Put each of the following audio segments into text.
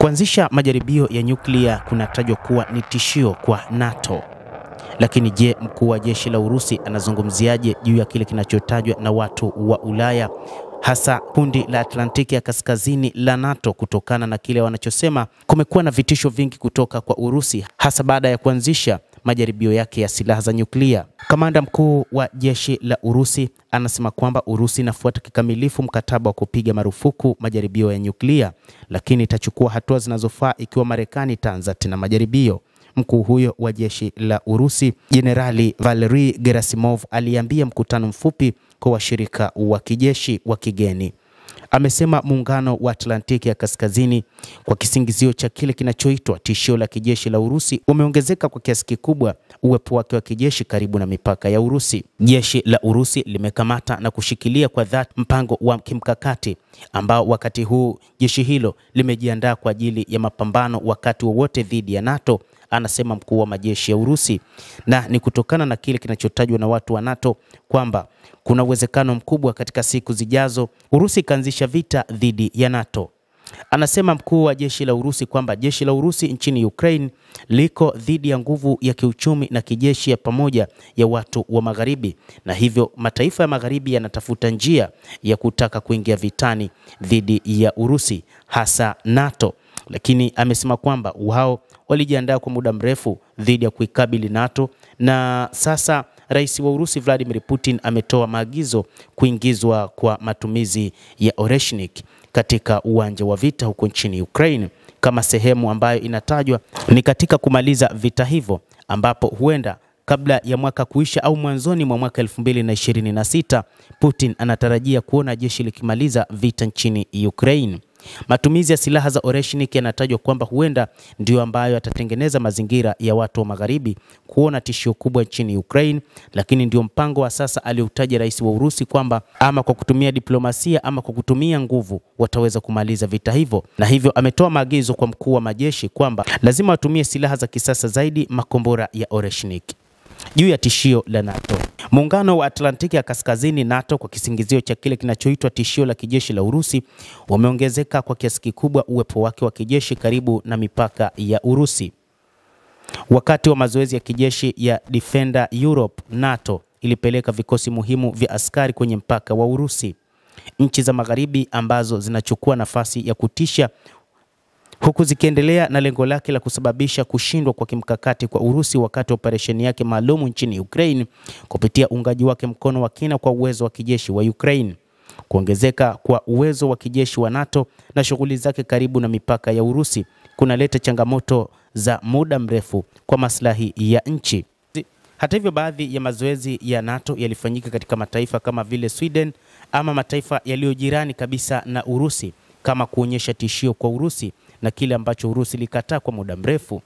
Kuanzisha majaribio ya nyuklia kunatajwa kuwa ni tishio kwa NATO. Lakini je, mkuu wa jeshi la Urusi anazungumziaje juu ya kile kinachotajwa na watu wa Ulaya, hasa kundi la Atlantiki ya Kaskazini la NATO, kutokana na kile wanachosema kumekuwa na vitisho vingi kutoka kwa Urusi, hasa baada ya kuanzisha majaribio yake ya silaha za nyuklia. Kamanda mkuu wa jeshi la Urusi anasema kwamba Urusi inafuata kikamilifu mkataba wa kupiga marufuku majaribio ya nyuklia, lakini itachukua hatua zinazofaa ikiwa Marekani itaanza tena majaribio. Mkuu huyo wa jeshi la Urusi, Jenerali Valery Gerasimov, aliambia mkutano mfupi kwa washirika wa kijeshi wa kigeni. Amesema muungano wa Atlantiki ya Kaskazini, kwa kisingizio cha kile kinachoitwa tishio la kijeshi la Urusi, umeongezeka kwa kiasi kikubwa uwepo wake wa kijeshi karibu na mipaka ya Urusi. Jeshi la Urusi limekamata na kushikilia kwa dhati mpango wa kimkakati ambao wakati huu jeshi hilo limejiandaa kwa ajili ya mapambano wakati wowote dhidi ya NATO, anasema mkuu wa majeshi ya Urusi. Na ni kutokana na kile kinachotajwa na watu wa NATO kwamba kuna uwezekano mkubwa katika siku zijazo Urusi kaanzisha vita dhidi ya NATO. Anasema mkuu wa jeshi la Urusi kwamba jeshi la Urusi nchini Ukraine liko dhidi ya nguvu ya kiuchumi na kijeshi ya pamoja ya watu wa Magharibi, na hivyo mataifa ya Magharibi yanatafuta njia ya kutaka kuingia vitani dhidi ya Urusi, hasa NATO. Lakini amesema kwamba wao walijiandaa kwa muda mrefu dhidi ya kuikabili NATO, na sasa Rais wa Urusi Vladimir Putin ametoa maagizo kuingizwa kwa matumizi ya Oreshnik katika uwanja wa vita huko nchini Ukraine, kama sehemu ambayo inatajwa ni katika kumaliza vita hivyo, ambapo huenda kabla ya mwaka kuisha au mwanzoni mwa mwaka 2026 Putin anatarajia kuona jeshi likimaliza vita nchini Ukraine. Matumizi ya silaha za Oreshnik yanatajwa kwamba huenda ndio ambayo atatengeneza mazingira ya watu wa Magharibi kuona tishio kubwa nchini Ukraine, lakini ndio mpango wa sasa alioutaja rais wa Urusi kwamba ama kwa kutumia diplomasia ama kwa kutumia nguvu wataweza kumaliza vita hivyo. Na hivyo ametoa maagizo kwa mkuu wa majeshi kwamba lazima watumie silaha za kisasa zaidi, makombora ya Oreshnik. Juu ya tishio la NATO, muungano wa Atlantiki ya Kaskazini NATO, kwa kisingizio cha kile kinachoitwa tishio la kijeshi la Urusi, wameongezeka kwa kiasi kikubwa uwepo wake wa kijeshi karibu na mipaka ya Urusi. Wakati wa mazoezi ya kijeshi ya Defender Europe, NATO ilipeleka vikosi muhimu vya askari kwenye mpaka wa Urusi. Nchi za Magharibi ambazo zinachukua nafasi ya kutisha, huku zikiendelea na lengo lake la kusababisha kushindwa kwa kimkakati kwa Urusi wakati wa operesheni yake maalum nchini Ukraine kupitia uungaji wake mkono wa kina kwa uwezo wa kijeshi wa Ukraine. Kuongezeka kwa uwezo wa kijeshi wa NATO na shughuli zake karibu na mipaka ya Urusi kunaleta changamoto za muda mrefu kwa maslahi ya nchi. Hata hivyo, baadhi ya mazoezi ya NATO yalifanyika katika mataifa kama vile Sweden ama mataifa yaliyojirani kabisa na Urusi, kama kuonyesha tishio kwa Urusi na kile ambacho Urusi likataa kwa muda mrefu.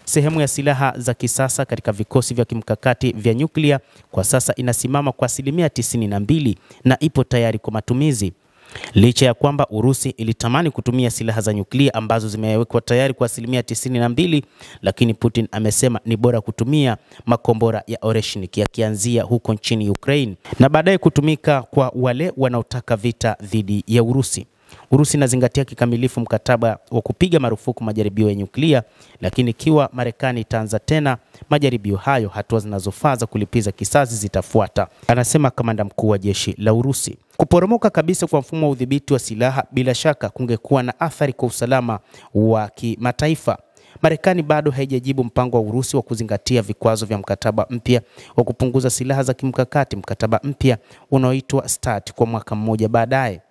Sehemu ya silaha za kisasa katika vikosi vya kimkakati vya nyuklia kwa sasa inasimama kwa 92% na ipo tayari kwa matumizi. Licha ya kwamba Urusi ilitamani kutumia silaha za nyuklia ambazo zimewekwa tayari kwa 92%, lakini Putin amesema ni bora kutumia makombora ya Oreshnik yakianzia huko nchini Ukraine na baadaye kutumika kwa wale wanaotaka vita dhidi ya Urusi. Urusi inazingatia kikamilifu mkataba wa kupiga marufuku majaribio ya nyuklia, lakini ikiwa Marekani itaanza tena majaribio hayo, hatua zinazofaa za kulipiza kisasi zitafuata, anasema kamanda mkuu wa jeshi la Urusi. Kuporomoka kabisa kwa mfumo wa udhibiti wa silaha bila shaka kungekuwa na athari kwa usalama wa kimataifa. Marekani bado haijajibu mpango wa Urusi wa kuzingatia vikwazo vya mkataba mpya wa kupunguza silaha za kimkakati, mkataba mpya unaoitwa START, kwa mwaka mmoja baadaye.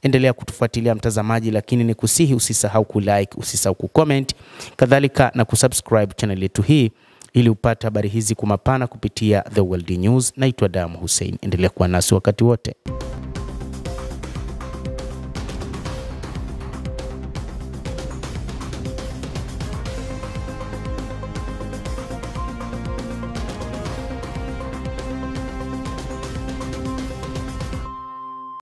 Endelea kutufuatilia mtazamaji, lakini ni kusihi usisahau kulike, usisahau kucomment, kadhalika na kusubscribe channel yetu hii ili upate habari hizi kwa mapana kupitia The World News. Naitwa Damu Hussein, endelea kuwa nasi wakati wote.